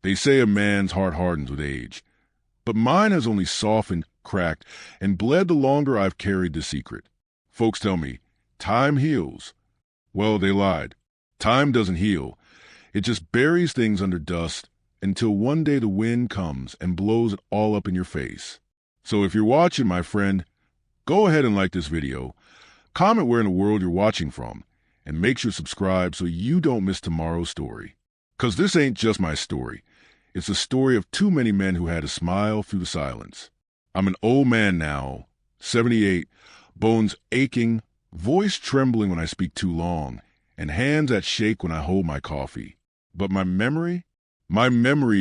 They say a man's heart hardens with age, but mine has only softened, cracked, and bled the longer I've carried the secret. Folks tell me, time heals. Well, they lied. Time doesn't heal. It just buries things under dust until one day the wind comes and blows it all up in your face. So if you're watching, my friend, go ahead and like this video, comment where in the world you're watching from, and make sure to subscribe so you don't miss tomorrow's story. 'Cause this ain't just my story. It's the story of too many men who had to smile through the silence. I'm an old man now, 78, bones aching, voice trembling when I speak too long, and hands that shake when I hold my coffee. But my memory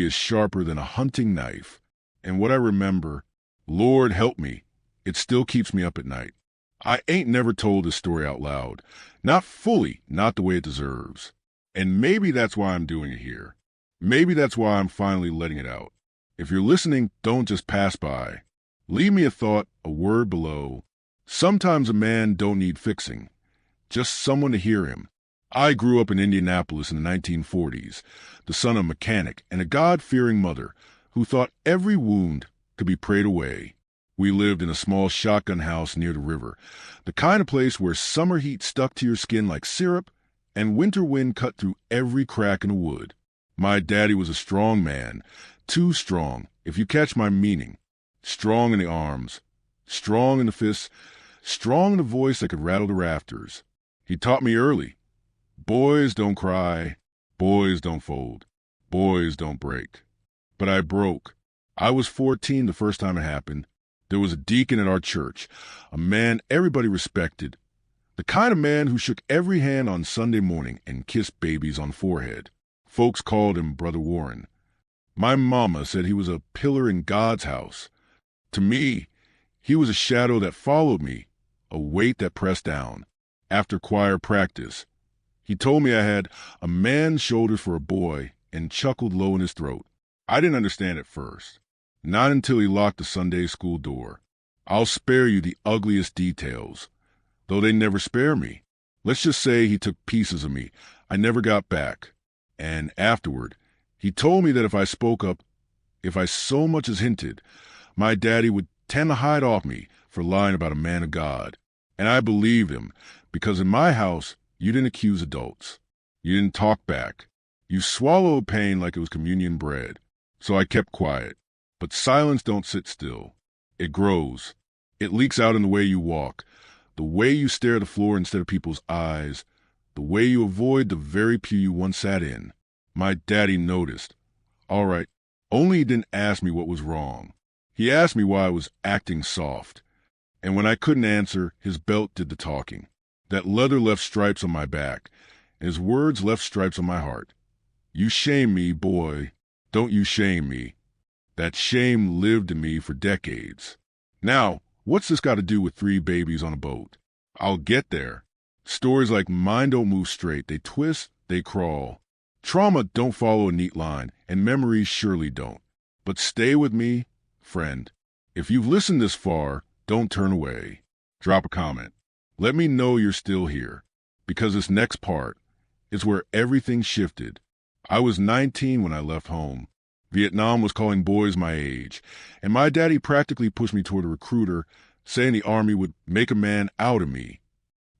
is sharper than a hunting knife. And what I remember, Lord help me, it still keeps me up at night. I ain't never told this story out loud. Not fully, not the way it deserves. And maybe that's why I'm doing it here. Maybe that's why I'm finally letting it out. If you're listening, don't just pass by. Leave me a thought, a word below. Sometimes a man don't need fixing, just someone to hear him. I grew up in Indianapolis in the 1940s, the son of a mechanic and a God-fearing mother who thought every wound could be prayed away. We lived in a small shotgun house near the river, the kind of place where summer heat stuck to your skin like syrup and winter wind cut through every crack in the wood. My daddy was a strong man, too strong, if you catch my meaning. Strong in the arms, strong in the fists, strong in the voice that could rattle the rafters. He taught me early, boys don't cry, boys don't fold, boys don't break. But I broke. I was 14 the first time it happened. There was a deacon at our church, a man everybody respected, the kind of man who shook every hand on Sunday morning and kissed babies on the forehead. Folks called him Brother Warren. My mama said he was a pillar in God's house. To me, he was a shadow that followed me, a weight that pressed down. After choir practice, he told me I had a man's shoulder for a boy and chuckled low in his throat. I didn't understand at first, not until he locked the Sunday school door. I'll spare you the ugliest details, though they never spare me. Let's just say he took pieces of me I never got back. And afterward, he told me that if I spoke up, if I so much as hinted, my daddy would tend to hide off me for lying about a man of God. And I believed him, because in my house, you didn't accuse adults. You didn't talk back. You swallowed pain like it was communion bread. So I kept quiet. But silence don't sit still. It grows. It leaks out in the way you walk, the way you stare at the floor instead of people's eyes, the way you avoid the very pew you once sat in. My daddy noticed. All right, only he didn't ask me what was wrong. He asked me why I was acting soft. And when I couldn't answer, his belt did the talking. That leather left stripes on my back, and his words left stripes on my heart. You shame me, boy. Don't you shame me. That shame lived in me for decades. Now, what's this got to do with 3 babies on a boat? I'll get there. Stories like mine don't move straight. They twist, they crawl. Trauma don't follow a neat line, and memories surely don't. But stay with me, friend. If you've listened this far, don't turn away. Drop a comment. Let me know you're still here, because this next part is where everything shifted. I was 19 when I left home. Vietnam was calling boys my age, and my daddy practically pushed me toward a recruiter, saying the Army would make a man out of me.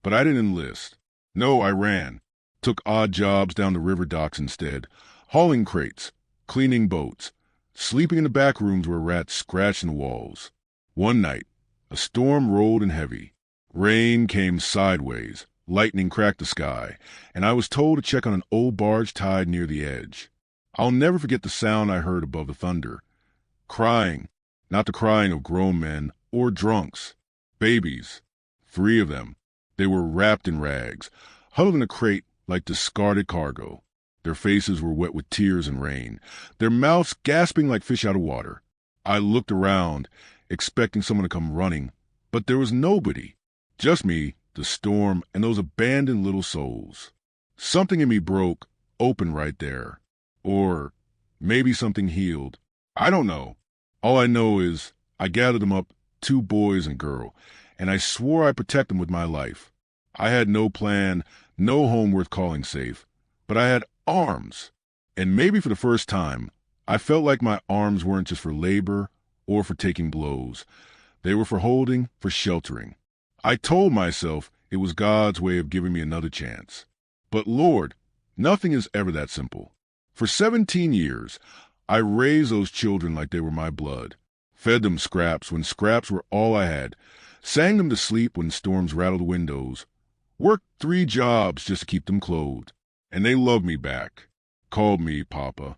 But I didn't enlist. No, I ran. Took odd jobs down the river docks instead, hauling crates, cleaning boats, sleeping in the back rooms where rats scratched in the walls. One night, a storm rolled in heavy. Rain came sideways, lightning cracked the sky, and I was told to check on an old barge tied near the edge. I'll never forget the sound I heard above the thunder. Crying, not the crying of grown men or drunks. Babies, 3 of them. They were wrapped in rags, huddled in a crate like discarded cargo. Their faces were wet with tears and rain, their mouths gasping like fish out of water. I looked around, expecting someone to come running, but there was nobody. Just me, the storm, and those abandoned little souls. Something in me broke open right there. Or maybe something healed. I don't know. All I know is I gathered them up, 2 boys and girl, and I swore I'd protect them with my life. I had no plan, no home worth calling safe, but I had arms. And maybe for the first time, I felt like my arms weren't just for labor or for taking blows. They were for holding, for sheltering. I told myself it was God's way of giving me another chance. But Lord, nothing is ever that simple. For 17 years, I raised those children like they were my blood, fed them scraps when scraps were all I had, sang them to sleep when storms rattled windows, worked 3 jobs just to keep them clothed. And they loved me back, called me Papa.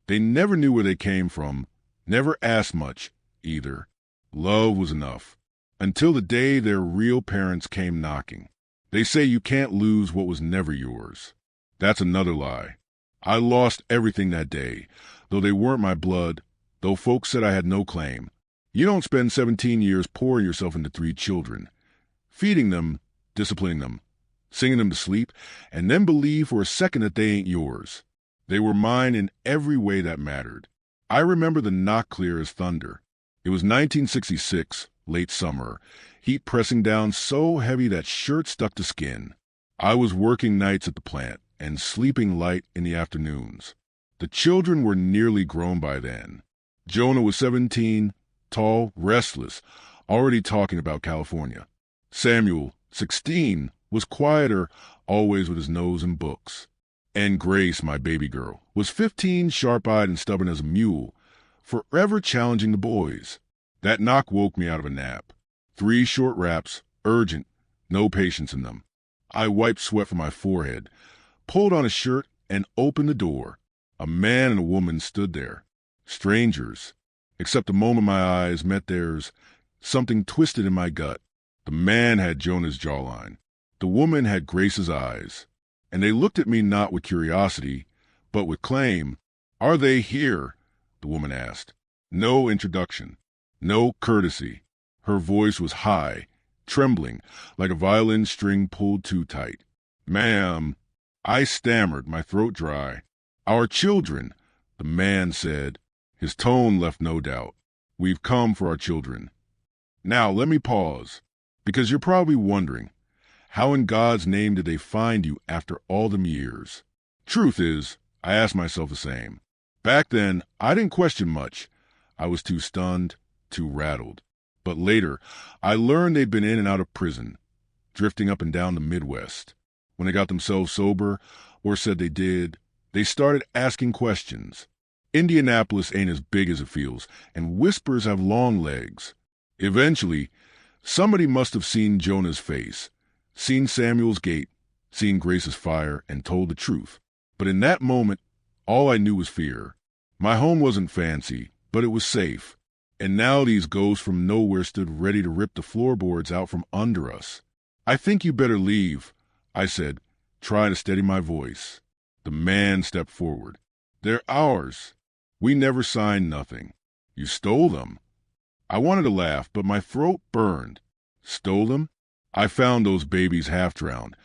They never knew where they came from, never asked much, either. Love was enough. Until the day their real parents came knocking. They say you can't lose what was never yours. That's another lie. I lost everything that day, though they weren't my blood, though folks said I had no claim. You don't spend 17 years pouring yourself into 3 children, feeding them, disciplining them, singing them to sleep, and then believe for a second that they ain't yours. They were mine in every way that mattered. I remember the knock clear as thunder. It was 1966, late summer, heat pressing down so heavy that shirt stuck to skin. I was working nights at the plant and sleeping light in the afternoons. The children were nearly grown by then. Jonah was 17, tall, restless, already talking about California. Samuel, 16, was quieter, always with his nose in books. And Grace, my baby girl, was 15, sharp-eyed and stubborn as a mule, forever challenging the boys. That knock woke me out of a nap. 3 short raps, urgent, no patience in them. I wiped sweat from my forehead, pulled on a shirt, and opened the door. A man and a woman stood there. Strangers. Except the moment my eyes met theirs, something twisted in my gut. The man had Jonah's jawline. The woman had Grace's eyes. And they looked at me not with curiosity, but with claim. "Are they here?" the woman asked. No introduction. No courtesy. Her voice was high, trembling, like a violin string pulled too tight. "Ma'am," I stammered, my throat dry. "Our children," the man said. His tone left no doubt. "We've come for our children." Now, let me pause, because you're probably wondering, how in God's name did they find you after all them years? Truth is, I asked myself the same. Back then, I didn't question much. I was too stunned, too rattled. But later, I learned they'd been in and out of prison, drifting up and down the Midwest. When they got themselves sober, or said they did, they started asking questions. Indianapolis ain't as big as it feels, and whispers have long legs. Eventually, somebody must have seen Jonah's face, seen Samuel's gait, seen Grace's fire, and told the truth. But in that moment, all I knew was fear. My home wasn't fancy, but it was safe. And now these ghosts from nowhere stood ready to rip the floorboards out from under us. "I think you better leave," I said, trying to steady my voice. The man stepped forward. "They're ours. We never signed nothing. You stole them." I wanted to laugh, but my throat burned. Stole them? I found those babies half drowned,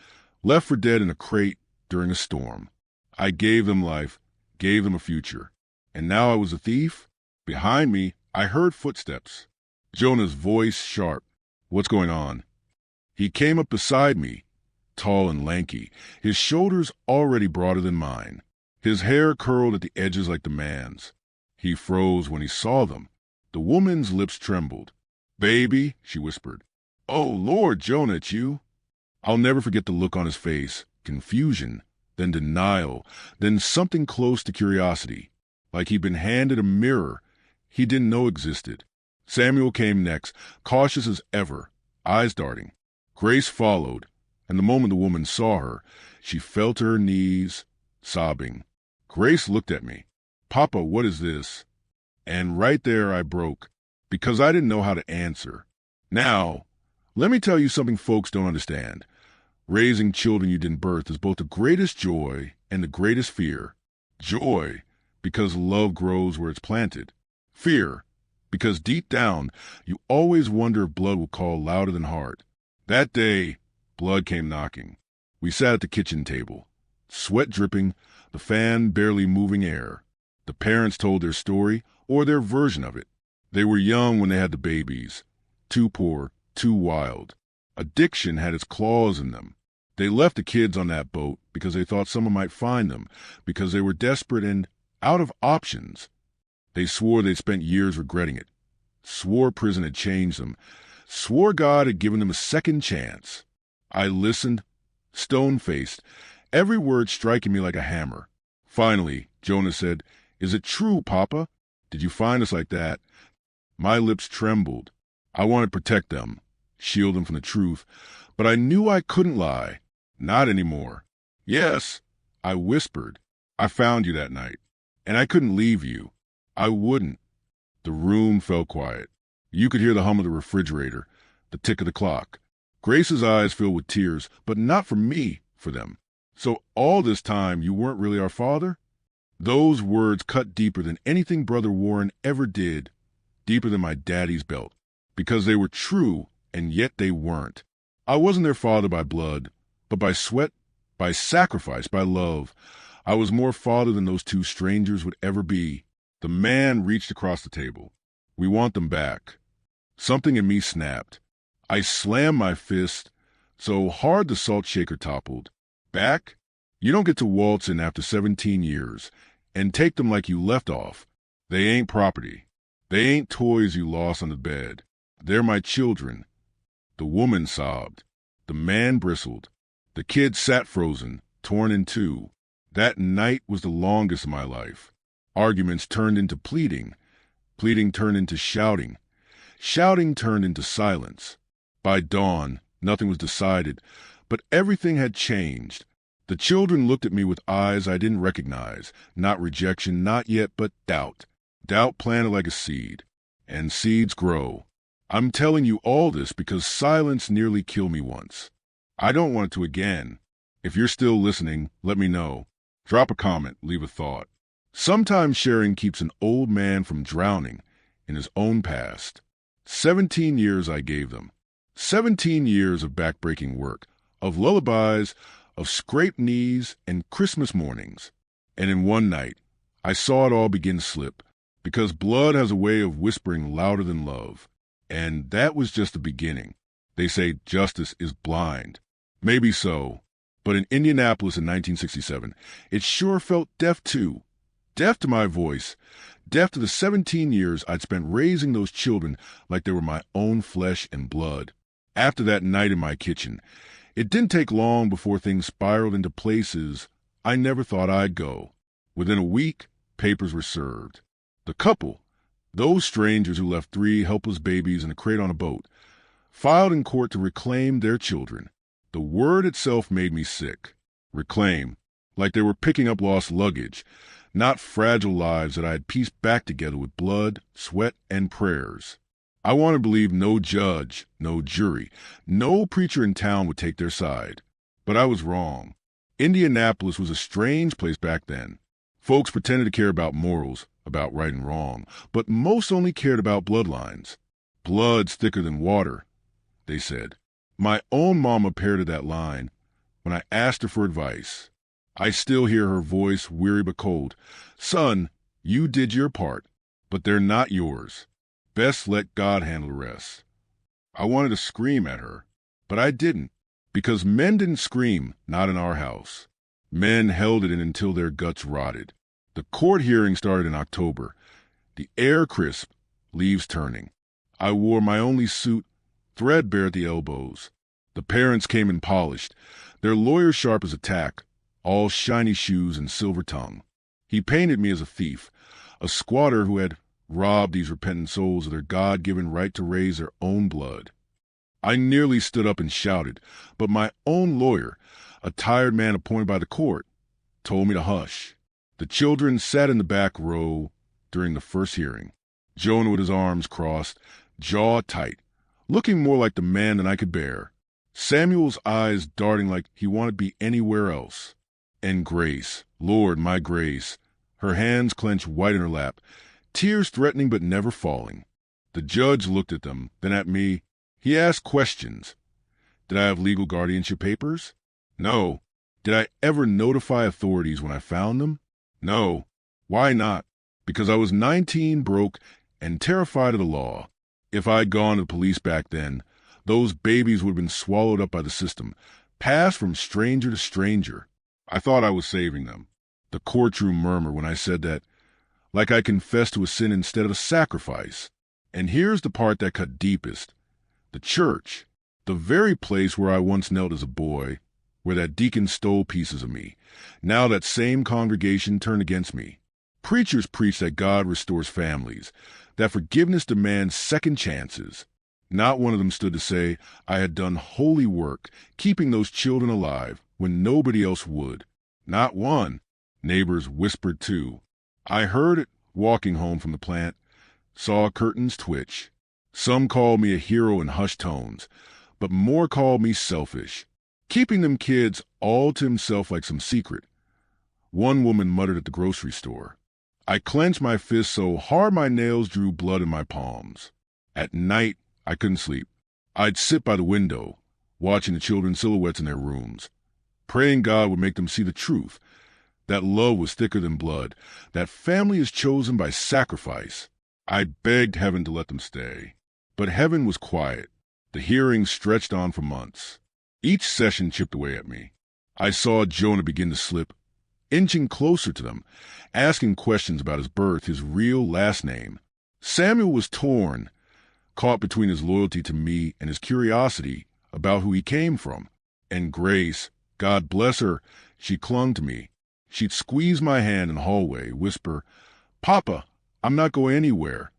left for dead in a crate during a storm. I gave them life, gave them a future. And now I was a thief? Behind me, I heard footsteps. Jonah's voice sharp. "What's going on?" He came up beside me, tall and lanky, his shoulders already broader than mine. His hair curled at the edges like the man's. He froze when he saw them. The woman's lips trembled. "Baby," she whispered. "Oh, Lord, Jonah, it's you." I'll never forget the look on his face, confusion, then denial, then something close to curiosity, like he'd been handed a mirror he didn't know existed. Samuel came next, cautious as ever, eyes darting. Grace followed, and the moment the woman saw her, she fell to her knees, sobbing. Grace looked at me. "Papa, what is this?" And right there I broke, because I didn't know how to answer. Now, let me tell you something folks don't understand. Raising children you didn't birth is both the greatest joy and the greatest fear. Joy, because love grows where it's planted. Fear, because deep down, you always wonder if blood will call louder than heart. That day, blood came knocking. We sat at the kitchen table, sweat dripping, the fan barely moving air. The parents told their story, or their version of it. They were young when they had the babies, too poor, too wild. Addiction had its claws in them. They left the kids on that boat because they thought someone might find them, because they were desperate and out of options. They swore they'd spent years regretting it, swore prison had changed them, swore God had given them a second chance. I listened, stone-faced, every word striking me like a hammer. Finally, Jonah said, "Is it true, Papa? Did you find us like that?" My lips trembled. I wanted to protect them, shield them from the truth, but I knew I couldn't lie. Not anymore. "Yes," I whispered. "I found you that night, and I couldn't leave you. I wouldn't." The room fell quiet. You could hear the hum of the refrigerator, the tick of the clock. Grace's eyes filled with tears, but not for me, for them. "So all this time you weren't really our father?" Those words cut deeper than anything Brother Warren ever did, deeper than my daddy's belt, because they were true, and yet they weren't. I wasn't their father by blood, but by sweat, by sacrifice, by love. I was more father than those two strangers would ever be. The man reached across the table. "We want them back." Something in me snapped. I slammed my fist so hard the salt shaker toppled. "Back? You don't get to waltz in after 17 years and take them like you left off. They ain't property. They ain't toys you lost on the bed. They're my children." The woman sobbed. The man bristled. The kid sat frozen, torn in two. That night was the longest of my life. Arguments turned into pleading. Pleading turned into shouting. Shouting turned into silence. By dawn, nothing was decided, but everything had changed. The children looked at me with eyes I didn't recognize. Not rejection, not yet, but doubt. Doubt planted like a seed. And seeds grow. I'm telling you all this because silence nearly killed me once. I don't want it to again. If you're still listening, let me know. Drop a comment, leave a thought. Sometimes sharing keeps an old man from drowning in his own past. 17 years I gave them. 17 years of backbreaking work, of lullabies, of scraped knees and Christmas mornings. And in one night, I saw it all begin to slip, because blood has a way of whispering louder than love. And that was just the beginning. They say justice is blind. Maybe so. But in Indianapolis in 1967, it sure felt deaf too. Deaf to my voice, deaf to the 17 years I'd spent raising those children like they were my own flesh and blood. After that night in my kitchen, it didn't take long before things spiraled into places I never thought I'd go. Within a week, papers were served. The couple, those strangers who left 3 helpless babies in a crate on a boat, filed in court to reclaim their children. The word itself made me sick. Reclaim, like they were picking up lost luggage, not fragile lives that I had pieced back together with blood, sweat, and prayers. I wanted to believe no judge, no jury, no preacher in town would take their side. But I was wrong. Indianapolis was a strange place back then. Folks pretended to care about morals, about right and wrong, but most only cared about bloodlines. Blood's thicker than water, they said. My own mama parroted that line when I asked her for advice. I still hear her voice, weary but cold. "Son, you did your part, but they're not yours. Best let God handle the rest." I wanted to scream at her, but I didn't, because men didn't scream, not in our house. Men held it in until their guts rotted. The court hearing started in October. The air crisp, leaves turning. I wore my only suit, threadbare at the elbows. The parents came in polished, their lawyer sharp as a tack, all shiny shoes and silver tongue. He painted me as a thief, a squatter who had robbed these repentant souls of their God-given right to raise their own blood. I nearly stood up and shouted, but my own lawyer, a tired man appointed by the court, told me to hush. The children sat in the back row during the first hearing. Jonah with his arms crossed, jaw tight, looking more like the man than I could bear. Samuel's eyes darting like he wanted to be anywhere else. And Grace, Lord, my Grace, her hands clenched white in her lap, tears threatening but never falling. The judge looked at them, then at me. He asked questions. Did I have legal guardianship papers? No. Did I ever notify authorities when I found them? No. Why not? Because I was 19, broke, and terrified of the law. If I'd gone to the police back then, those babies would have been swallowed up by the system, passed from stranger to stranger. I thought I was saving them. The courtroom murmured when I said that, like I confessed to a sin instead of a sacrifice. And here's the part that cut deepest. The church, the very place where I once knelt as a boy, where that deacon stole pieces of me. Now that same congregation turned against me. Preachers preach that God restores families, that forgiveness demands second chances. Not one of them stood to say I had done holy work, keeping those children alive when nobody else would. Not one. Neighbors whispered too. I heard it walking home from the plant, saw curtains twitch. Some called me a hero in hushed tones, but more called me selfish, keeping them kids all to himself like some secret. One woman muttered at the grocery store. I clenched my fist so hard my nails drew blood in my palms. At night, I couldn't sleep. I'd sit by the window, watching the children's silhouettes in their rooms, praying God would make them see the truth, that love was thicker than blood, that family is chosen by sacrifice. I begged heaven to let them stay. But heaven was quiet. The hearings stretched on for months. Each session chipped away at me. I saw Jonah begin to slip, inching closer to them, asking questions about his birth, his real last name. Samuel was torn, caught between his loyalty to me and his curiosity about who he came from. And Grace, God bless her, she clung to me. She'd squeeze my hand in the hallway, whisper, "Papa, I'm not going anywhere."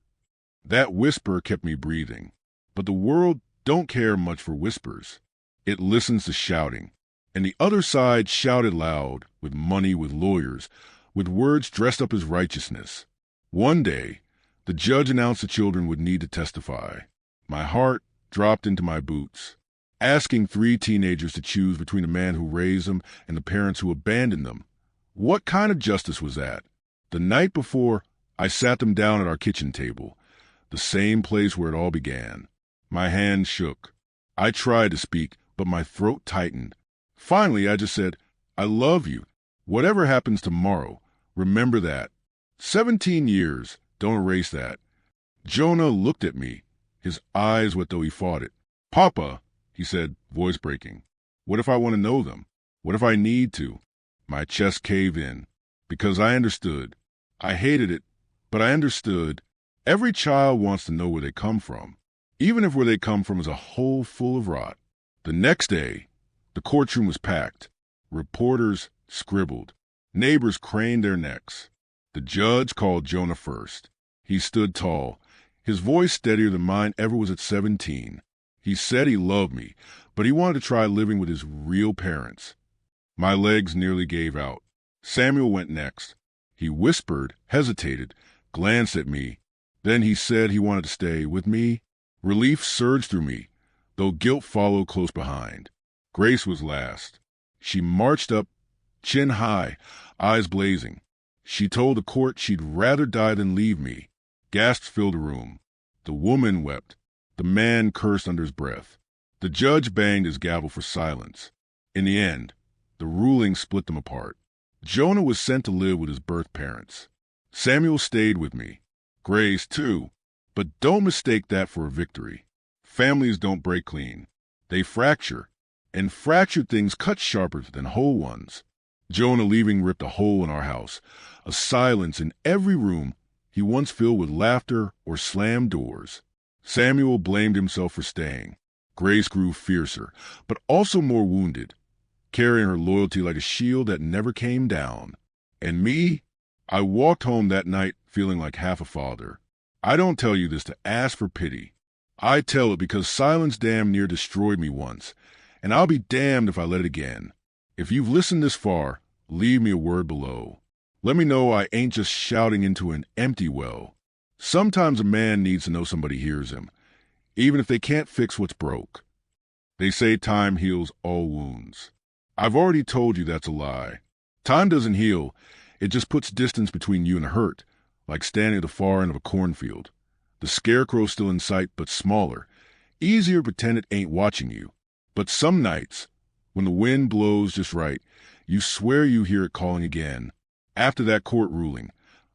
That whisper kept me breathing. But the world don't care much for whispers. It listens to shouting. And the other side shouted loud, with money, with lawyers, with words dressed up as righteousness. One day, the judge announced the children would need to testify. My heart dropped into my boots. Asking 3 teenagers to choose between the man who raised them and the parents who abandoned them. What kind of justice was that? The night before, I sat them down at our kitchen table, the same place where it all began. My hand shook. I tried to speak, but my throat tightened. Finally, I just said, "I love you. Whatever happens tomorrow, remember that. 17 years, don't erase that." Jonah looked at me, his eyes wet though he fought it. "Papa," he said, voice breaking, "what if I want to know them? What if I need to?" My chest caved in, because I understood. I hated it, but I understood. Every child wants to know where they come from, even if where they come from is a hole full of rot. The next day, the courtroom was packed. Reporters scribbled. Neighbors craned their necks. The judge called Jonah first. He stood tall, his voice steadier than mine ever was at 17. He said he loved me, but he wanted to try living with his real parents. My legs nearly gave out. Samuel went next. He whispered, hesitated, glanced at me. Then he said he wanted to stay with me. Relief surged through me, though guilt followed close behind. Grace was last. She marched up, chin high, eyes blazing. She told the court she'd rather die than leave me. Gasps filled the room. The woman wept. The man cursed under his breath. The judge banged his gavel for silence. In the end, the ruling split them apart. Jonah was sent to live with his birth parents. Samuel stayed with me. Grace, too. But don't mistake that for a victory. Families don't break clean. They fracture. And fractured things cut sharper than whole ones. Jonah leaving ripped a hole in our house, a silence in every room he once filled with laughter or slammed doors. Samuel blamed himself for staying. Grace grew fiercer, but also more wounded, carrying her loyalty like a shield that never came down. And me? I walked home that night feeling like half a father. I don't tell you this to ask for pity. I tell it because silence damn near destroyed me once, and I'll be damned if I let it again. If you've listened this far, leave me a word below. Let me know I ain't just shouting into an empty well. Sometimes a man needs to know somebody hears him, even if they can't fix what's broke. They say time heals all wounds. I've already told you that's a lie. Time doesn't heal. It just puts distance between you and the hurt, like standing at the far end of a cornfield. The scarecrow's still in sight, but smaller. Easier to pretend it ain't watching you. But some nights, when the wind blows just right, you swear you hear it calling again. After that court ruling,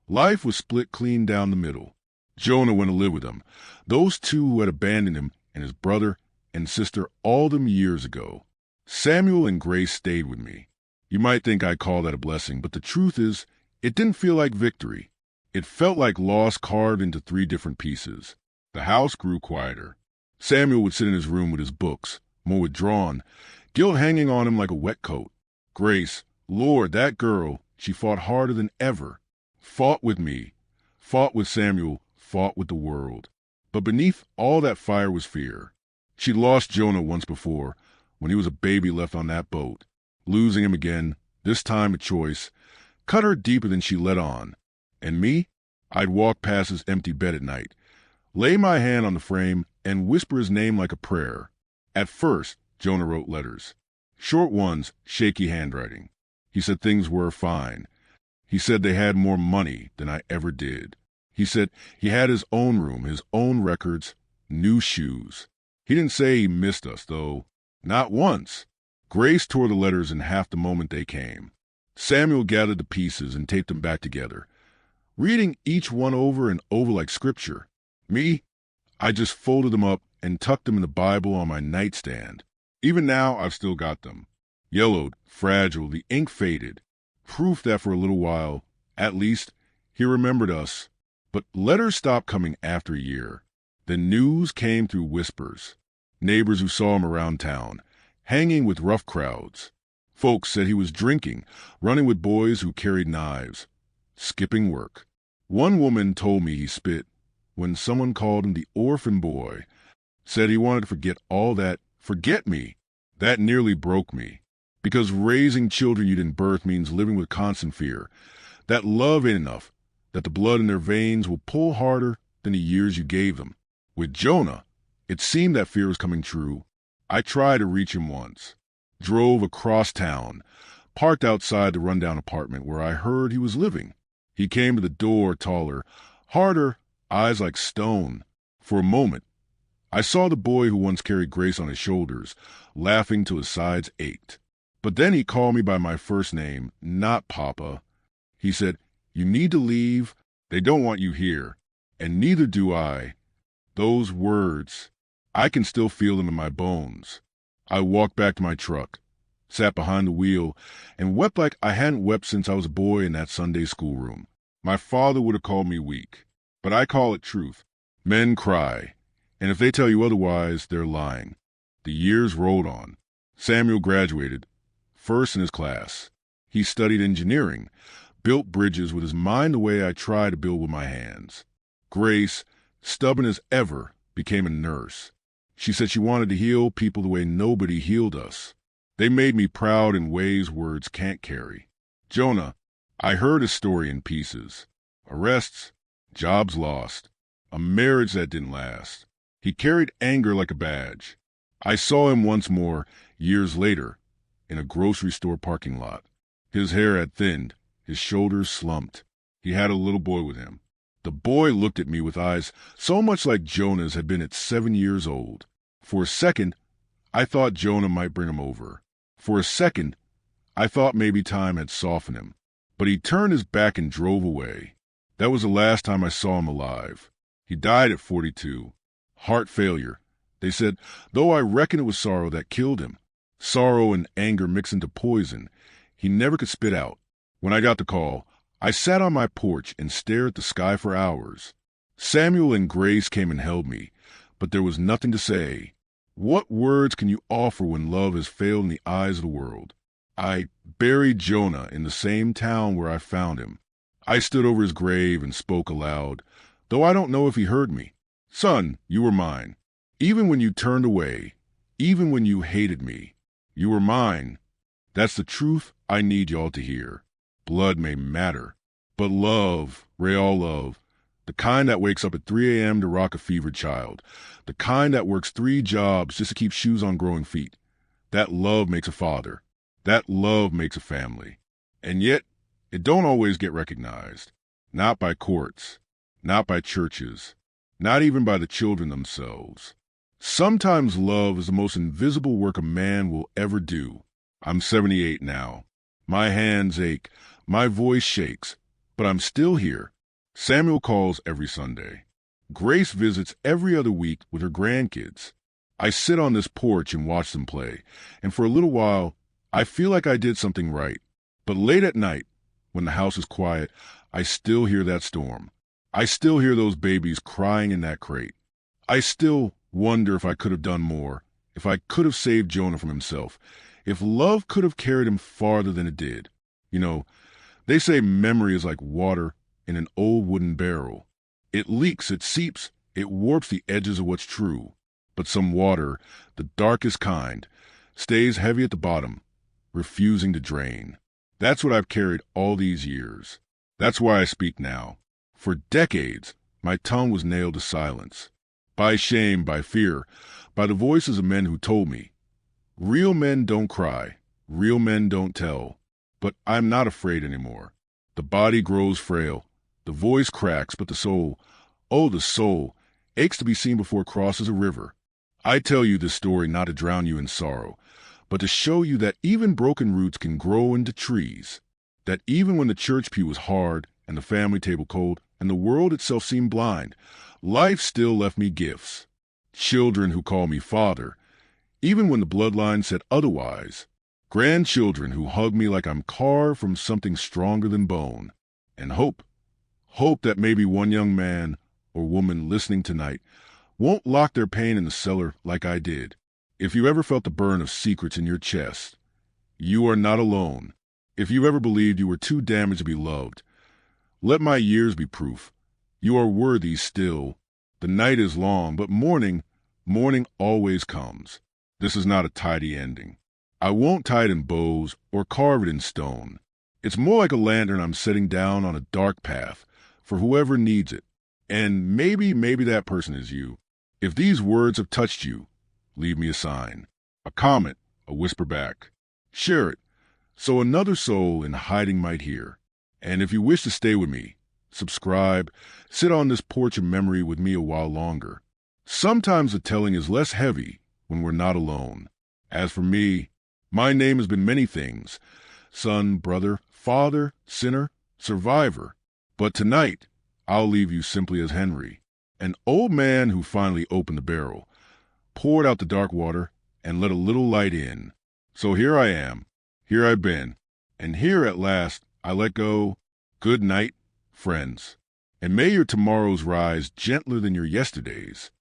life was split clean down the middle. Jonah went to live with them, those two who had abandoned him and his brother and sister all them years ago. Samuel and Grace stayed with me. You might think I'd call that a blessing, but the truth is, it didn't feel like victory. It felt like loss carved into 3 different pieces. The house grew quieter. Samuel would sit in his room with his books, more withdrawn, guilt hanging on him like a wet coat. Grace, Lord, that girl, she fought harder than ever. Fought with me, fought with Samuel, fought with the world. But beneath all that fire was fear. She'd lost Jonah once before, when he was a baby left on that boat. Losing him again, this time a choice, cut her deeper than she let on. And me? I'd walk past his empty bed at night, lay my hand on the frame, and whisper his name like a prayer. At first, Jonah wrote letters. Short ones, shaky handwriting. He said things were fine. He said they had more money than I ever did. He said he had his own room, his own records, new shoes. He didn't say he missed us, though. Not once. Grace tore the letters in half the moment they came. Samuel gathered the pieces and taped them back together, reading each one over and over like scripture. Me? I just folded them up and tucked them in the Bible on my nightstand. Even now, I've still got them. Yellowed, fragile, the ink faded. Proof that for a little while, at least, he remembered us. But letters stopped coming after a year. The news came through whispers. Neighbors who saw him around town, hanging with rough crowds. Folks said he was drinking, running with boys who carried knives, skipping work. One woman told me he spit when someone called him the orphan boy, said he wanted to forget all that. Forget me. That nearly broke me. Because raising children you didn't birth means living with constant fear. That love ain't enough, that the blood in their veins will pull harder than the years you gave them. With Jonah, it seemed that fear was coming true. I tried to reach him once. Drove across town, parked outside the rundown apartment where I heard he was living. He came to the door taller, harder, eyes like stone. For a moment, I saw the boy who once carried Grace on his shoulders, laughing till his sides ached. But then he called me by my first name, not Papa. He said, "You need to leave. They don't want you here. And neither do I." Those words, I can still feel them in my bones. I walked back to my truck, sat behind the wheel, and wept like I hadn't wept since I was a boy in that Sunday schoolroom. My father would have called me weak, but I call it truth. Men cry, and if they tell you otherwise, they're lying. The years rolled on. Samuel graduated, first in his class. He studied engineering, built bridges with his mind the way I try to build with my hands. Grace, stubborn as ever, became a nurse. She said she wanted to heal people the way nobody healed us. They made me proud in ways words can't carry. Jonah, I heard his story in pieces. Arrests, jobs lost, a marriage that didn't last. He carried anger like a badge. I saw him once more, years later, in a grocery store parking lot. His hair had thinned, his shoulders slumped. He had a little boy with him. The boy looked at me with eyes so much like Jonah's had been at 7 years old. For a second, I thought Jonah might bring him over. For a second, I thought maybe time had softened him. But he turned his back and drove away. That was the last time I saw him alive. He died at 42. Heart failure. They said, though I reckon it was sorrow that killed him. Sorrow and anger mixed into poison he never could spit out. When I got the call, I sat on my porch and stared at the sky for hours. Samuel and Grace came and held me, but there was nothing to say. What words can you offer when love has failed in the eyes of the world? I buried Jonah in the same town where I found him. I stood over his grave and spoke aloud, though I don't know if he heard me. Son, you were mine. Even when you turned away, even when you hated me, you were mine. That's the truth I need y'all to hear. Blood may matter, but love, real love, the kind that wakes up at 3 a.m. to rock a fevered child, the kind that works 3 jobs just to keep shoes on growing feet, that love makes a father. That love makes a family. And yet, it don't always get recognized. Not by courts, not by churches, not even by the children themselves. Sometimes love is the most invisible work a man will ever do. I'm 78 now. My hands ache, my voice shakes, but I'm still here. Samuel calls every Sunday. Grace visits every other week with her grandkids. I sit on this porch and watch them play, and for a little while, I feel like I did something right. But late at night, when the house is quiet, I still hear that storm. I still hear those babies crying in that crate. I still wonder if I could have done more, if I could have saved Jonah from himself, if love could have carried him farther than it did. You know, they say memory is like water in an old wooden barrel. It leaks, it seeps, it warps the edges of what's true. But some water, the darkest kind, stays heavy at the bottom, refusing to drain. That's what I've carried all these years. That's why I speak now. For decades, my tongue was nailed to silence. By shame, by fear, by the voices of men who told me, real men don't cry, real men don't tell. But I'm not afraid anymore. The body grows frail, the voice cracks, but the soul, oh, the soul, aches to be seen before it crosses a river. I tell you this story not to drown you in sorrow, but to show you that even broken roots can grow into trees. That even when the church pew was hard and the family table cold and the world itself seemed blind, life still left me gifts. Children who call me father, even when the bloodline said otherwise. Grandchildren who hug me like I'm carved from something stronger than bone. And hope that maybe one young man or woman listening tonight won't lock their pain in the cellar like I did. If you ever felt the burn of secrets in your chest, you are not alone. If you ever believed you were too damaged to be loved, let my years be proof. You are worthy still. The night is long, but morning always comes. This is not a tidy ending. I won't tie it in bows or carve it in stone. It's more like a lantern I'm setting down on a dark path for whoever needs it. And maybe that person is you. If these words have touched you, leave me a sign, a comment, a whisper back. Share it so another soul in hiding might hear. And if you wish to stay with me, subscribe, sit on this porch of memory with me a while longer. Sometimes the telling is less heavy when we're not alone. As for me, my name has been many things: son, brother, father, sinner, survivor. But tonight, I'll leave you simply as Henry, an old man who finally opened the barrel, poured out the dark water, and let a little light in. So here I am, here I've been, and here at last I let go. Good night, friends, and may your tomorrows rise gentler than your yesterdays.